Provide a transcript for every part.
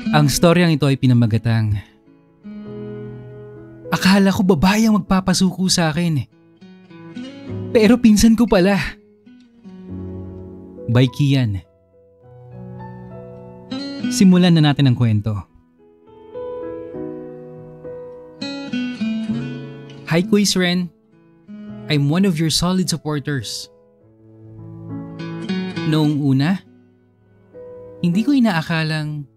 Ang storyang ito ay pinamagatang, akala ko babae ang magpapasuko sa akin. Pero pinsan ko pala. By Kian. Simulan na natin ang kwento. Hi Quiz Ren. I'm one of your solid supporters. Noong una, hindi ko inaakalang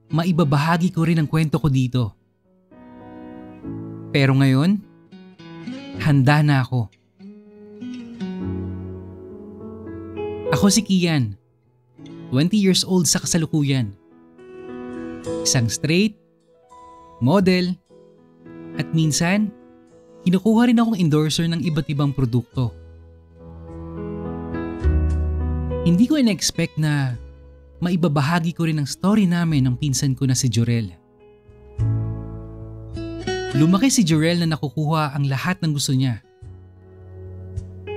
maibabahagi ko rin ang kwento ko dito. Pero ngayon, handa na ako. Ako si Kian, 20 years old sa kasalukuyan. Isang straight, model, at minsan, kinukuha rin akong endorser ng iba't ibang produkto. Hindi ko in-expect na maibabahagi ko rin ang story namin ng pinsan ko na si Jorel. Lumaki si Jorel na nakukuha ang lahat ng gusto niya.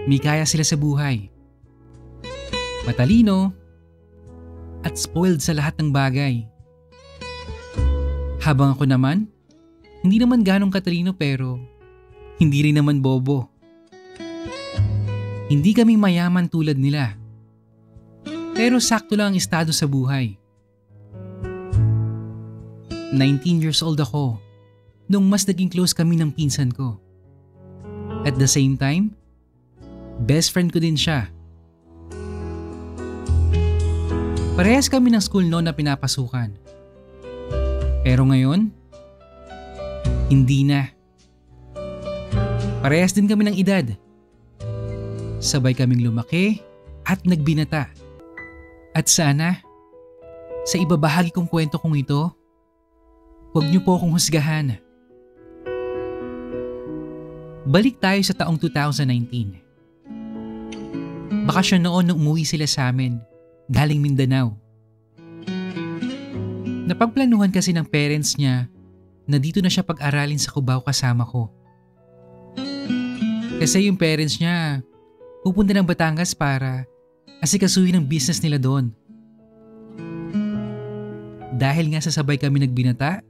May kaya sila sa buhay. Matalino at spoiled sa lahat ng bagay. Habang ako naman, hindi naman ganong katalino pero hindi rin naman bobo. Hindi kami mayaman tulad nila. Pero sakto lang ang estado sa buhay. 19 years old ako nung mas naging close kami ng pinsan ko. At the same time, best friend ko din siya. Parehas kami ng school noon na pinapasukan. Pero ngayon, hindi na. Parehas din kami ng edad. Sabay kaming lumaki at nagbinata. At sana, sa ibabahagi kong kwento kong ito, huwag niyo po akong husgahan. Balik tayo sa taong 2019. Bakasyon noon nung umuwi sila sa amin, galing Mindanao. Napagplanuhan kasi ng parents niya na dito na siya pag-aralin sa Cubao kasama ko. Kasi yung parents niya pupunta ng Batangas para asikasuhin ang business nila doon. Dahil nga sa sabay kami nagbinata,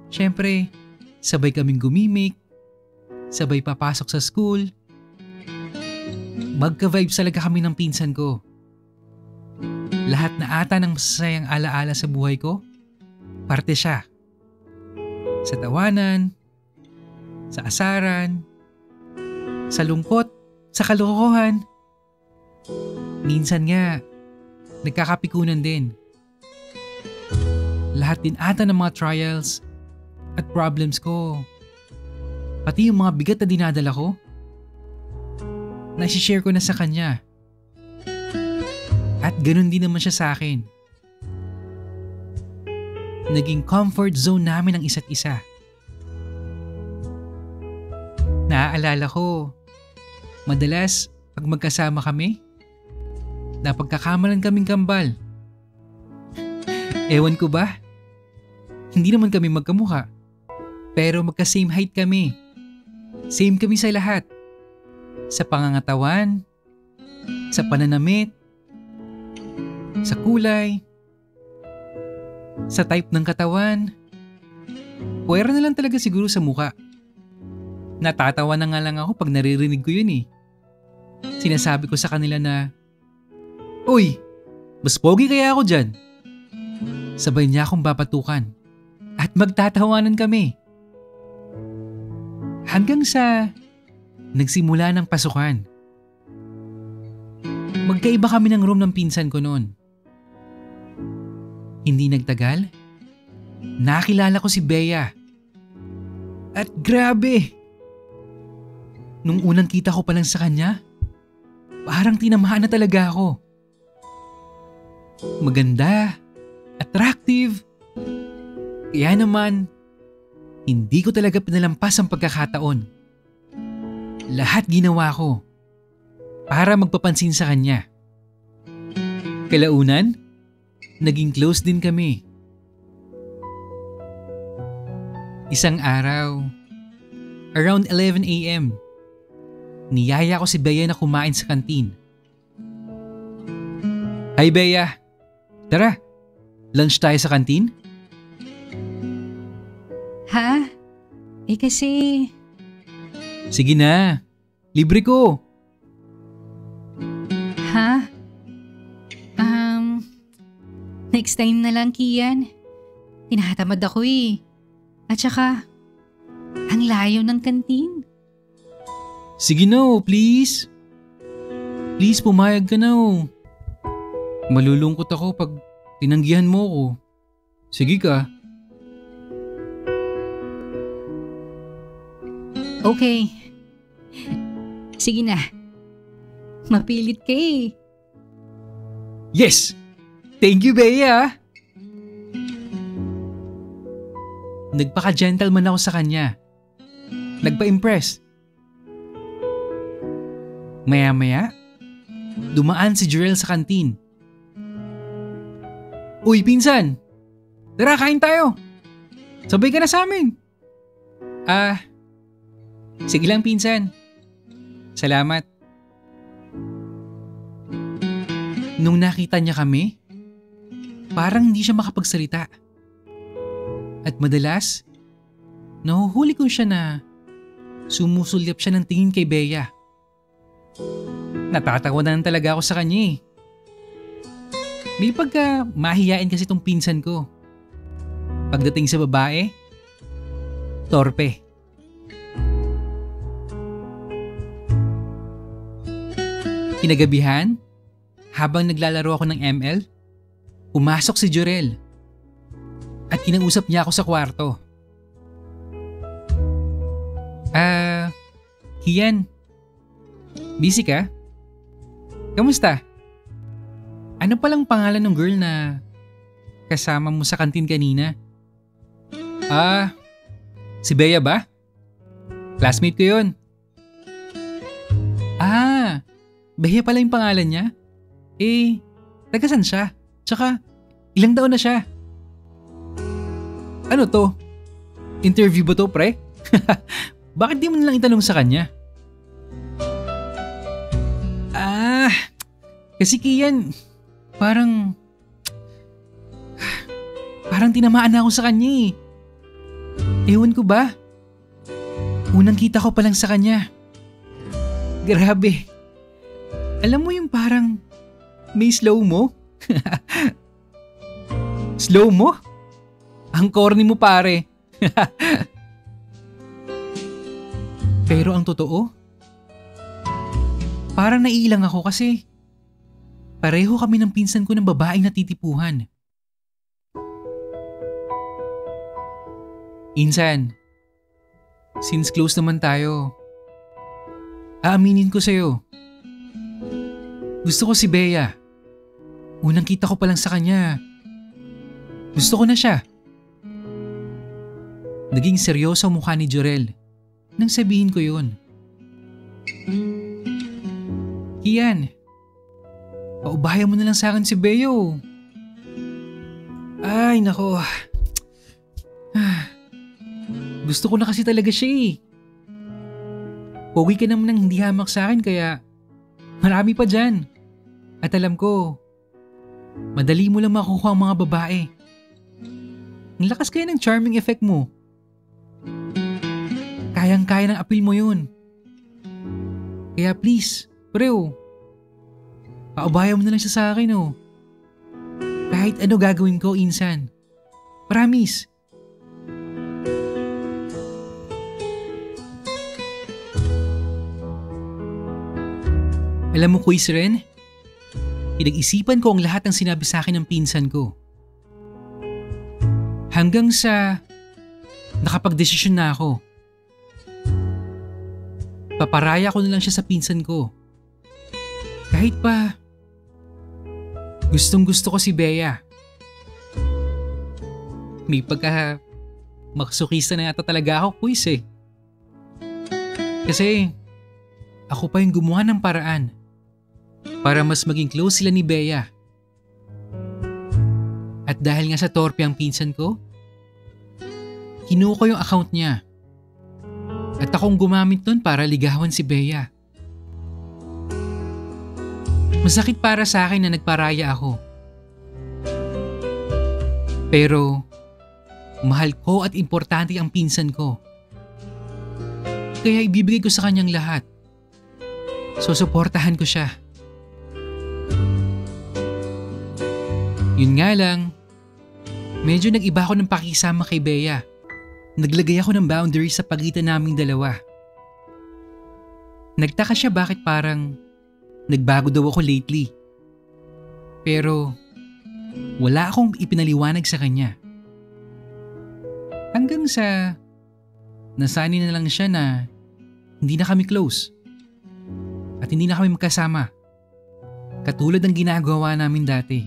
syempre sabay kaming gumimik, sabay papasok sa school. Magka-vibes talaga kami ng pinsan ko. Lahat na ata ng masasayang alaala sa buhay ko, parte siya. Sa tawanan, sa asaran, sa lungkot, sa kalokohan. Minsan nga, nagkakapikunan din. Lahat din ata ng mga trials at problems ko, pati yung mga bigat na dinadala ko, naisishare ko na sa kanya. At ganun din naman siya sa akin. Naging comfort zone namin ang isa't isa. Naaalala ko, madalas pag magkasama kami, napagkakamalan kaming kambal. Ewan ko ba? Hindi naman kami magkamukha. Pero magka-same height kami. Same kami sa lahat. Sa pangangatawan, sa pananamit, sa kulay, sa type ng katawan. Puwera na lang talaga siguro sa muka. Natatawa na nga lang ako pag naririnig ko yun eh. Sinasabi ko sa kanila na, "Uy, mas pogi kaya ako dyan?" Sabay niya akong babatukan at magtatawanan kami. Hanggang sa nagsimula ng pasukan. Magkaiba kami ng room ng pinsan ko noon. Hindi nagtagal, nakilala ko si Bea. At grabe! Nung unang kita ko pa lang sa kanya, parang tinamaan na talaga ako. Maganda, attractive. Kaya naman, hindi ko talaga pinalampas ang pagkakataon. Lahat ginawa ko para magpapansin sa kanya. Kalaunan, naging close din kami. Isang araw, around 11 a.m., niyaya ko si Bea na kumain sa kantin. "Hi Bea, tara, lunch tayo sa kantin? Ha? Kasi... Sige na, libre ko. Ha? Next time na lang, Kian. Tinatamad ako eh. At saka, ang layo ng kantin. Sige na please. Please, pumayag ka na Malulungkot ako pag tinanggihan mo ko. Sige ka. Okay. Sige na. Mapilit ka eh. Yes! Thank you, Bea. Nagpaka-gentleman ako sa kanya. Nagpa-impress. Maya-maya, dumaan si Jurel sa kantin. Uy, pinsan! Tara, kain tayo! Sabay ka na sa amin! Sige lang, pinsan. Salamat. Nung nakita niya kami, parang hindi siya makapagsalita. At madalas, nahuhuli ko siya na sumusulyap siya ng tingin kay Bea. Natatawa na talaga ako sa kanya eh. May pagka mahiyain kasi tong pinsan ko. Pagdating sa babae, torpe. Kinagabihan, habang naglalaro ako ng ML, pumasok si Jurel at kinausap niya ako sa kwarto. Kian, busy ka? Kamusta? Ano palang pangalan ng girl na kasama mo sa kantin kanina? Si Bea ba? Classmate ko yun. Bea pala yung pangalan niya? Tagasan siya? Tsaka, ilang taon na siya? Ano to? Interview ba to, pre? Bakit di mo nalang itanong sa kanya? Kasi Kian, parang tinamaan na ako sa kanya eh. Ewan ko ba? Unang kita ko pa lang sa kanya. Grabe. Alam mo yung parang may slow mo? Slow mo? Ang corny mo pare. Pero ang totoo, parang naiilang ako kasi pareho kami ng pinsan ko ng babaeng natitipuhan. Insan, since close naman tayo, aaminin ko sa'yo. Gusto ko si Bea. Unang kita ko pa lang sa kanya. Gusto ko na siya. Naging seryoso ang mukha ni Jurel nang sabihin ko yun. Kian, paubayan mo na lang sa akin si Bea. Ay nako. Gusto ko na kasi talaga siya eh. Pogi ka naman ng hindi hamak sa akin kaya marami pa dyan. At alam ko, madali mo lang makukuha ang mga babae. Ang lakas kaya ng charming effect mo. Kayang-kaya ng appeal mo yun. Kaya please, preo, paubayan mo na lang siya sa akin Kahit ano gagawin ko, insan. Promise. Alam mo, Kuis Ren, pinag-isipan ko ang lahat ng sinabi sa akin ng pinsan ko. Hanggang sa nakapag-desisyon na ako. Paparaya ko na lang siya sa pinsan ko. Kahit pa gustong gusto ko si Bea. May pagka maksukista na yata talaga ako, Kuis eh. Kasi ako pa yung gumawa ng paraan para mas maging close sila ni Bea. At dahil nga sa torpe ang pinsan ko, kinuha ko yung account niya. At akong gumamit nun para ligawan si Bea. Masakit para sa akin na nagparaya ako. Pero Mahal ko at importante ang pinsan ko. Kaya ibibigay ko sa kanyang lahat. Susuportahan ko siya. Yun nga lang, medyo nag-iba ako ng pakisama kay Bea. Naglagay ako ng boundaries sa pagitan naming dalawa. Nagtaka siya bakit parang nagbago daw ako lately. Pero wala akong ipinaliwanag sa kanya. Hanggang sa nasanay na lang siya na hindi na kami close. At hindi na kami magkasama. Katulad ng ginagawa namin dati.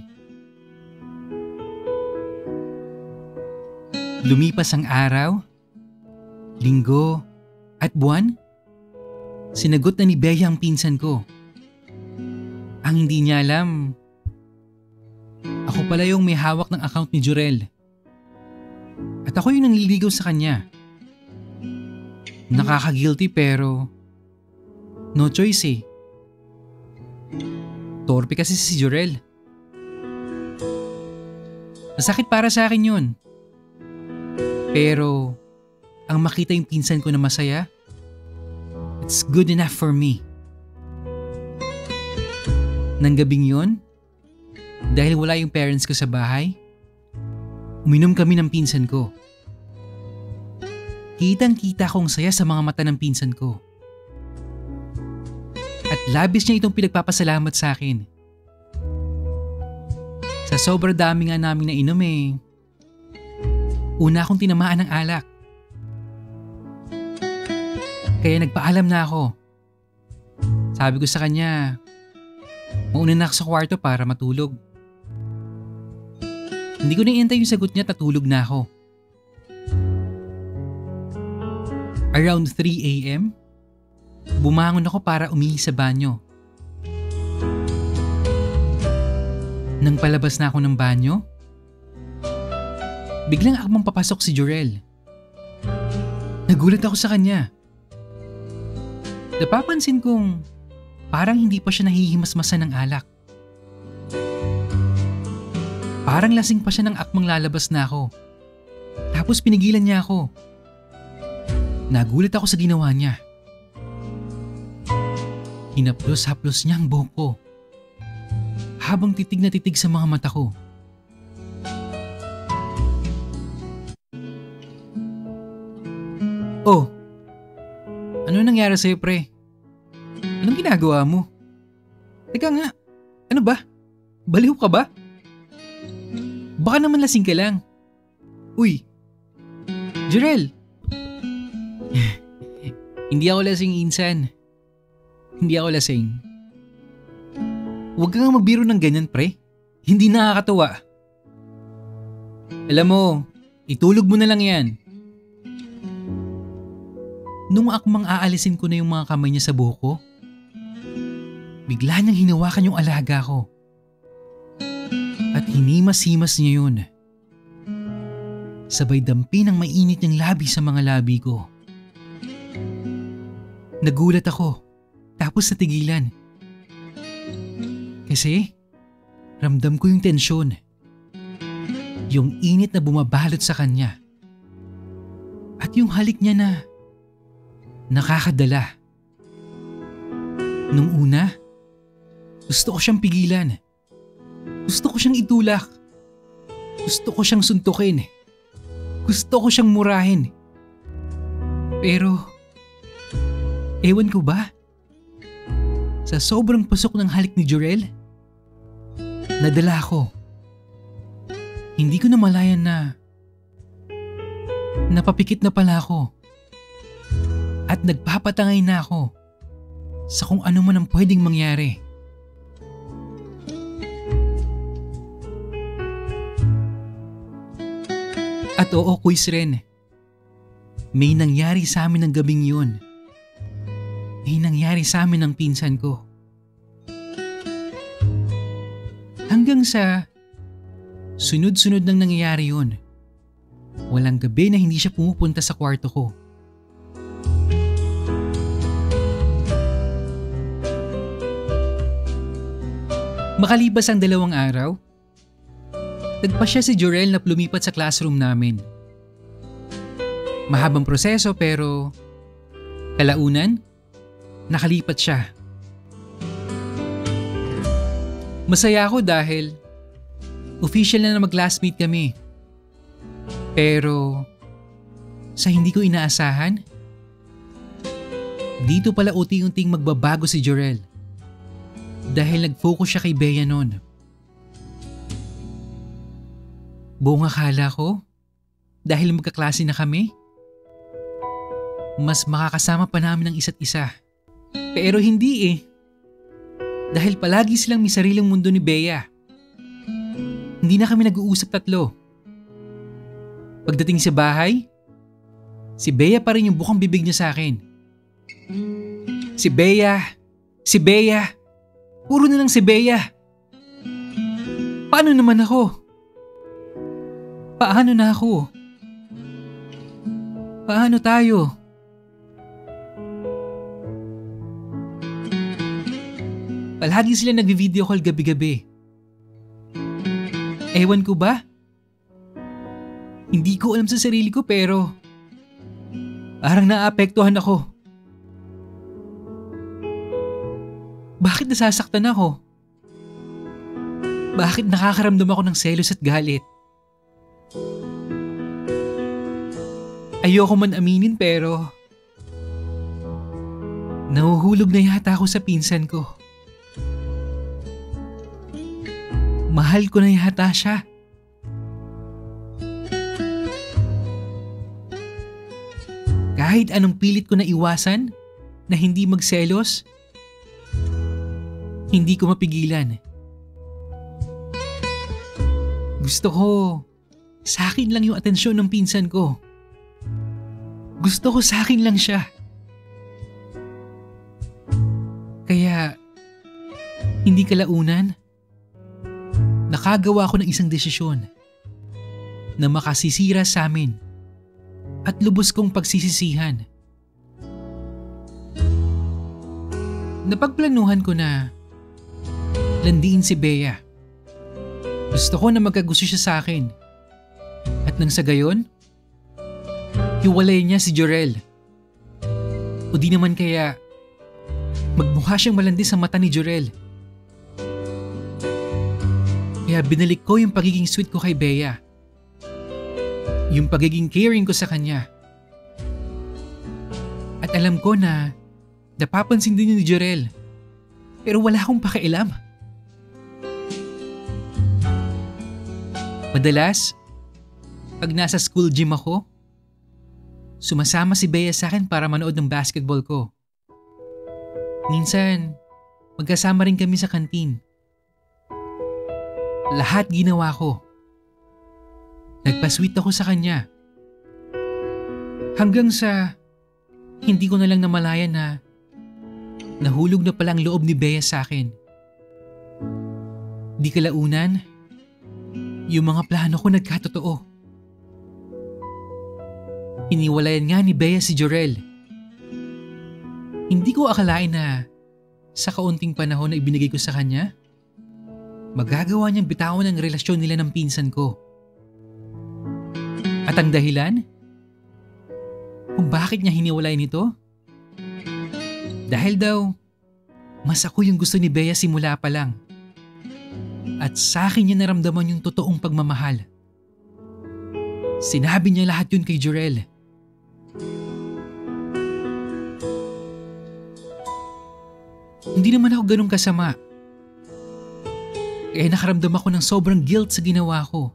Lumipas ang araw, linggo, at buwan. Sinagot na ni Bea ang pinsan ko. Ang hindi niya alam, ako pala yung may hawak ng account ni Jurel. At ako yung nanliligaw sa kanya. Nakaka-guilty pero no choice eh. Torpe kasi si Jurel. Masakit para sa akin yun. Pero ang makita yung pinsan ko na masaya, it's good enough for me. Nang gabing yun, dahil wala yung parents ko sa bahay, uminom kami ng pinsan ko. Kitang-kita kong saya sa mga mata ng pinsan ko. At labis niya itong pinagpapasalamat sa akin. Sa sobrang dami nga namin nainom una akong tinamaan ng alak. Kaya nagpaalam na ako. Sabi ko sa kanya, mauna na ako sa kwarto para matulog. Hindi ko naiintay yung sagot niya, tatulog na ako. Around 3 a.m., bumangon ako para umihi sa banyo. Nang palabas na ako ng banyo, biglang akmang papasok si Jurel. Nagulat ako sa kanya. Napapansin kong parang hindi pa siya nahihimasmasan ng alak. Parang lasing pa siya ng akmang lalabas na ako. Tapos pinigilan niya ako. Nagulat ako sa ginawa niya. Hinaplos-haplos niya ang buhok ko habang titig na titig sa mga mata ko. Oh, ano nangyari sa'yo, pre? Anong ginagawa mo? Teka nga, ano ba? Baliw ka ba? Baka naman lasing ka lang. Uy, Jurel! Hindi ako lasing, Insan. Hindi ako lasing. Huwag kang magbiro ng ganyan, pre. Hindi nakakatawa. Alam mo, itulog mo na lang yan. Nung akmang aalisin ko na yung mga kamay niya sa buhok ko, bigla niyang hinawakan yung alaga ko. At hinimas-himas niya yun. Sabay dampi ng mainit niyang labi sa mga labi ko. Nagulat ako, tapos natigilan. Kasi, ramdam ko yung tensyon. Yung init na bumabalot sa kanya. At yung halik niya na nakakadala. Nung una, gusto ko siyang pigilan. Gusto ko siyang itulak. Gusto ko siyang suntukin. Gusto ko siyang murahin. Pero, ewan ko ba? Sa sobrang pasok ng halik ni Jurel, nadala ako. Hindi ko namalayan na napapikit na pala ako. At nagpapatangay na ako sa kung ano man ang pwedeng mangyari. At oo, quiz rin. May nangyari sa amin ng gabing yun. May nangyari sa amin ng pinsan ko. Hanggang sa sunod-sunod nang nangyayari yun. Walang gabi na hindi siya pumupunta sa kwarto ko. Makalipas ang 2 araw, nagpa siya si Jurel na lumipat sa classroom namin. Mahabang proseso pero kalaunan, nakalipat siya. Masaya ako dahil official na mag-classmate kami. Pero sa hindi ko inaasahan, dito pala unti-unting magbabago si Jorel. Dahil nag-focus siya kay Bea noon. Buong akala ko, dahil magkaklase na kami, mas makakasama pa namin ang isa't isa. Pero hindi eh. Dahil palagi silang may sariling mundo ni Bea. Hindi na kami nag-uusap tatlo. Pagdating sa bahay, si Bea pa rin yung bukang bibig niya sa akin. Si Bea, puro na lang si Bea. Paano naman ako? Paano na ako? Paano tayo? Palagi sila nag-video call gabi-gabi. Ewan ko ba? Hindi ko alam sa sarili ko pero parang naapektuhan ako. Bakit nasasaktan ako? Bakit nakakaramdam ako ng selos at galit? Ayoko man aminin pero nahuhulog na yata ako sa pinsan ko. Mahal ko na yata siya. Kahit anong pilit ko na iwasan na hindi magselos, hindi ko mapigilan. Gusto ko, sa akin lang yung atensyon ng pinsan ko. Gusto ko sa akin lang siya. Kaya, hindi kalaunan, nakagawa ko ng isang desisyon na makasisira sa amin at lubos kong pagsisisihan. Napagplanuhan ko na landiin si Bea. Gusto ko na magkagusto siya sa akin. At nang sa gayon, hiwalayin niya si Jorel. O di naman kaya magmukha siyang malandi sa mata ni Jorel. Kaya binalik ko yung pagiging sweet ko kay Bea. Yung pagiging caring ko sa kanya. At alam ko na napapansin din ni Jorel. Pero wala akong pakialam. Madalas, pag nasa school gym ako, sumasama si Bea sa akin para manood ng basketball ko. Minsan, magkasama rin kami sa kantin. Lahat ginawa ko. Nagpa-sweet ako sa kanya. Hanggang sa hindi ko na lang namalayan na nahulog na pala ang loob ni Bea sa akin. Di kalaunan, yung mga plano ko nagkatotoo. Iniwalayan nga ni Bea si Jorel. Hindi ko akalain na sa kaunting panahon na ibinigay ko sa kanya, magagawa niyang bitawan ang relasyon nila ng pinsan ko. At ang dahilan? Kung bakit niya hiniwalayan ito? Dahil daw, mas ako yung gusto ni Bea simula pa lang. At sa akin niya naramdaman yung totoong pagmamahal. Sinabi niya lahat yun kay Jorel. Hindi naman ako ganun kasama. Kaya nakaramdam ako ng sobrang guilt sa ginawa ko.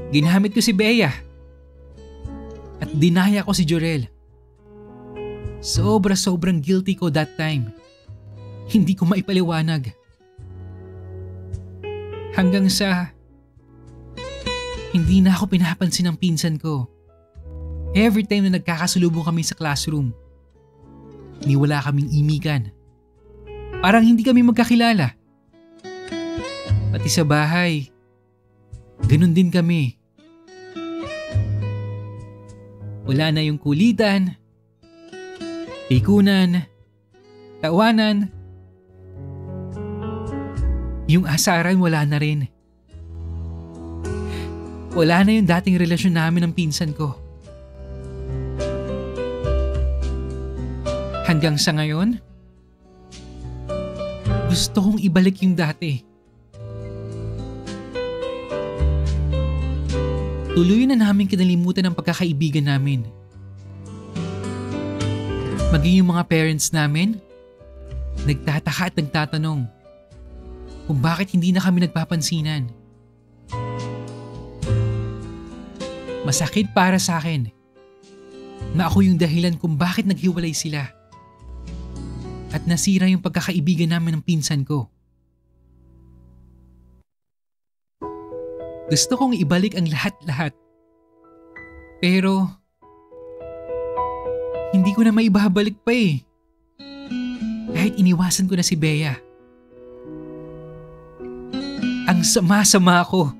Ginamit ko si Bea. At dinaya ko si Jorel. Sobrang guilty ko that time. Hindi ko maipaliwanag. Hanggang sa hindi na ako pinapansin ng pinsan ko. Every time na nagkakasulubong kami sa classroom, wala kaming imikan. Parang hindi kami magkakilala. Pati sa bahay, ganun din kami. Wala na yung kulitan, pikunan, tawanan. Yung asaran wala na rin. Wala na yung dating relasyon namin ng pinsan ko. Hanggang sa ngayon, gusto kong ibalik yung dati. Tuluyan na namin kinalimutan ang pagkakaibigan namin. Maging yung mga parents namin, nagtataka at nagtatanong kung bakit hindi na kami nagpapansinan. Masakit para sa akin na ako yung dahilan kung bakit naghiwalay sila at nasira yung pagkakaibigan namin ng pinsan ko. Gusto kong ibalik ang lahat-lahat. Pero hindi ko na maibabalik pa eh. Kahit iniwasan ko na si Bea. Ang sama-sama ko.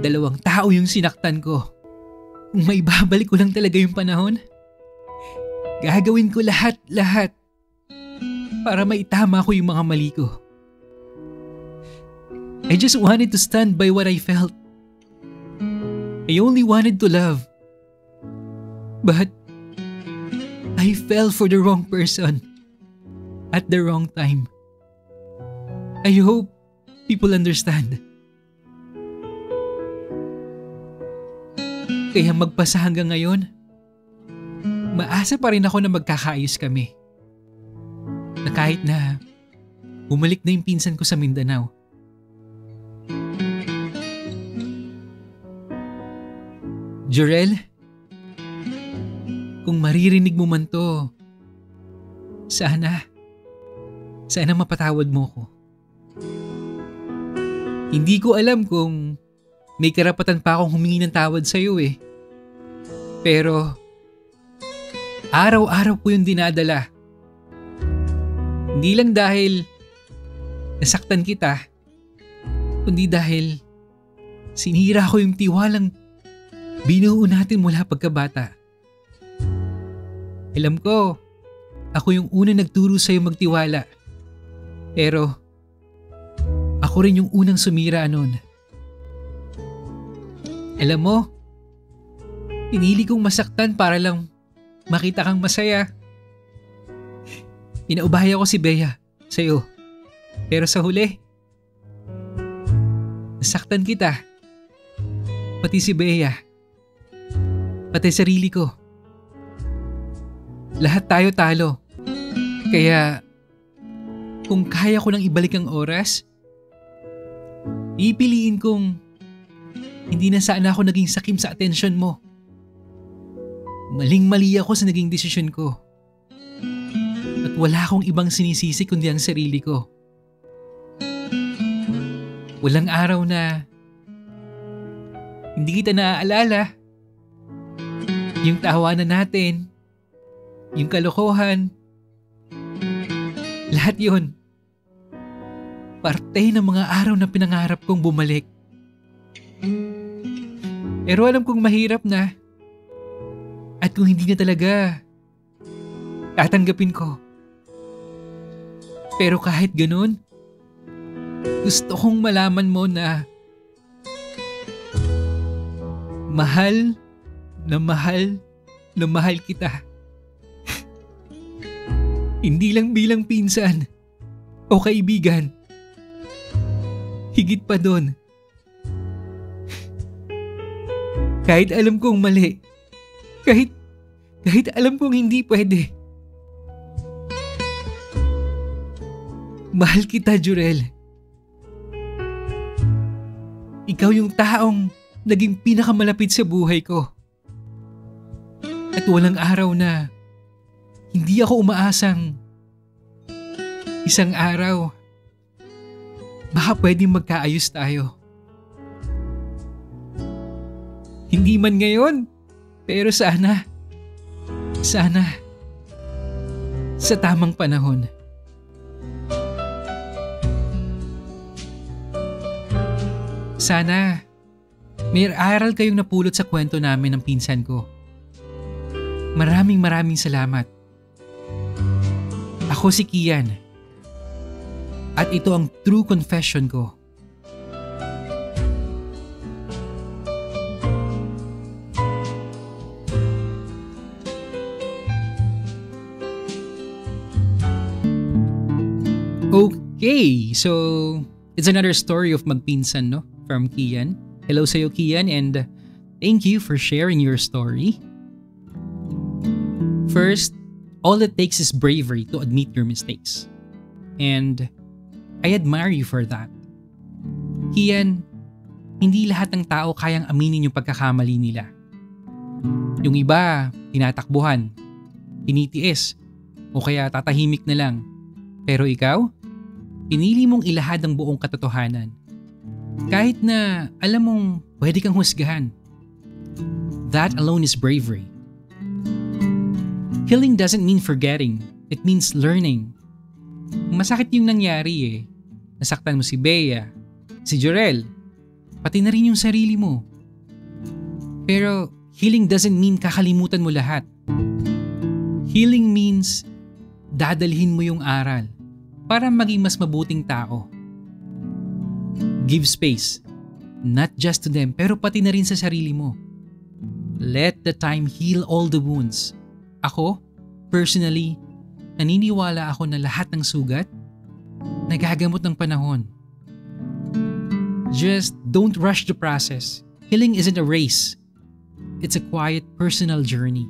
2 tao yung sinaktan ko. Kung maibabalik ko lang talaga yung panahon, gagawin ko lahat-lahat para maitama ko yung mga mali ko. I just wanted to stand by what I felt. I only wanted to love. But I fell for the wrong person at the wrong time. I hope people understand. Kaya magpasa hanggang ngayon, maasa pa rin ako na magkakaayos kami. Na kahit na bumalik na yung pinsan ko sa Mindanao. Jorel, kung maririnig mo man to, sana mapatawad mo ko. Hindi ko alam kung may karapatan pa akong humingi ng tawad sa'yo eh. Pero araw-araw ko yung dinadala. Hindi lang dahil nasaktan kita, kundi dahil sinira ko yung tiwalang binuo natin mula pagkabata. Alam ko, ako yung unang nagturo sa'yo magtiwala. Pero ako rin yung unang sumira nun. Alam mo, pinili kong masaktan para lang makita kang masaya. Pinaubaya ko si Bea sa'yo. Pero sa huli, nasaktan kita. Pati si Bea. Pati sarili ko. Lahat tayo talo. Kaya, kung kaya ko nang ibalik ang oras, ipiliin kong hindi na sana ako naging sakim sa atensyon mo. Maling-mali ako sa naging desisyon ko. At wala akong ibang sinisisi kundi ang sarili ko. Walang araw na hindi kita naaalala. Yung tawanan natin, yung kalokohan, lahat yun. Parte ng mga araw na pinangarap kong bumalik. Pero alam kong mahirap na. At kung hindi na talaga, tatanggapin ko. Pero kahit ganun, gusto kong malaman mo na mahal na mahal na mahal kita. Hindi lang bilang pinsan o kaibigan. Higit pa doon. Kahit alam kong mali. Kahit alam kong hindi pwede. Mahal kita, Jorel. Ikaw yung taong naging pinakamalapit sa buhay ko. At walang araw na hindi ako umaasang isang araw baka pwedeng magkaayos tayo. Hindi man ngayon, pero sana sa tamang panahon. Sana may aral kayong napulot sa kwento namin ng pinsan ko. Maraming salamat. Ako si Kian. At ito ang true confession ko. Okay, so it's another story of magpinsan, no? From Kian. Hello sa'yo, Kian, and thank you for sharing your story. First, all it takes is bravery to admit your mistakes. And I admire you for that. Kian, hindi lahat ng tao kayang aminin yung pagkakamali nila. Yung iba, tinatakbuhan, tinitiis, o kaya tatahimik na lang. Pero ikaw, pinili mong ilahad ang buong katotohanan. Kahit na alam mong pwede kang husgahan. That alone is bravery. Healing doesn't mean forgetting. It means learning. Masakit yung nangyari eh. Nasaktan mo si Bea, si Jorel, pati na rin yung sarili mo. Pero healing doesn't mean kakalimutan mo lahat. Healing means dadalhin mo yung aral para maging mas mabuting tao. Give space, not just to them pero pati na rin sa sarili mo. Let the time heal all the wounds. Ako, personally, naniniwala ako na lahat ng sugat nagagamot ng panahon. Just don't rush the process. Healing isn't a race. It's a quiet personal journey.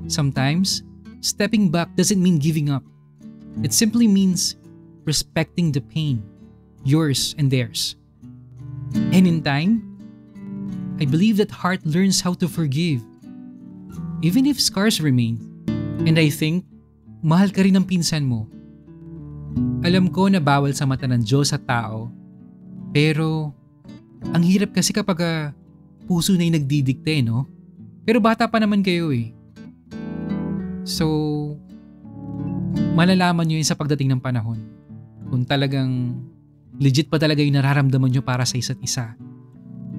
Sometimes, stepping back doesn't mean giving up. It simply means respecting the pain, yours and theirs. And in time, I believe that heart learns how to forgive, even if scars remain. And I think, mahal ka rin ng pinsan mo. Alam ko na bawal sa mata ng Diyos at tao, pero ang hirap kasi kapag puso na yung nagdidikte, no? Pero bata pa naman kayo eh. So, malalaman nyo yun sa pagdating ng panahon. Kung talagang legit pa talaga yung nararamdaman nyo para sa isa't isa.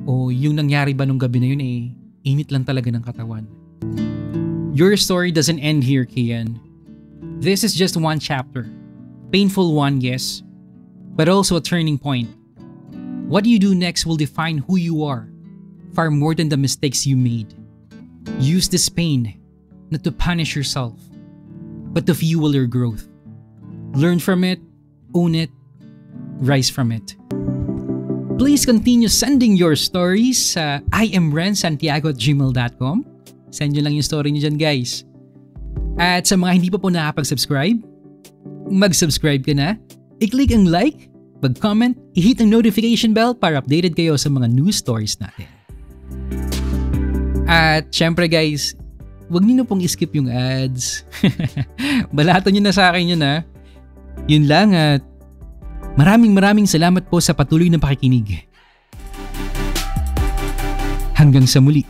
O yung nangyari ba nung gabi na yun eh, init lang talaga ng katawan. Your story doesn't end here, Kian. This is just one chapter. Painful one, yes. But also a turning point. What you do next will define who you are, far more than the mistakes you made. Use this pain not to punish yourself, but to fuel your growth. Learn from it, own it, rise from it. Please continue sending your stories sa imrensantiago@gmail.com. Send nyo lang yung story nyo dyan, guys. At sa mga hindi pa po nakapag-subscribe, mag-subscribe ka na, i-click ang like, mag-comment, i-hit ang notification bell para updated kayo sa mga news stories natin. At syempre guys, huwag niyo na pong i-skip yung ads. Balatan nyo na sa akin yun ha. Yun lang at maraming salamat po sa patuloy na pakikinig. Hanggang sa muli.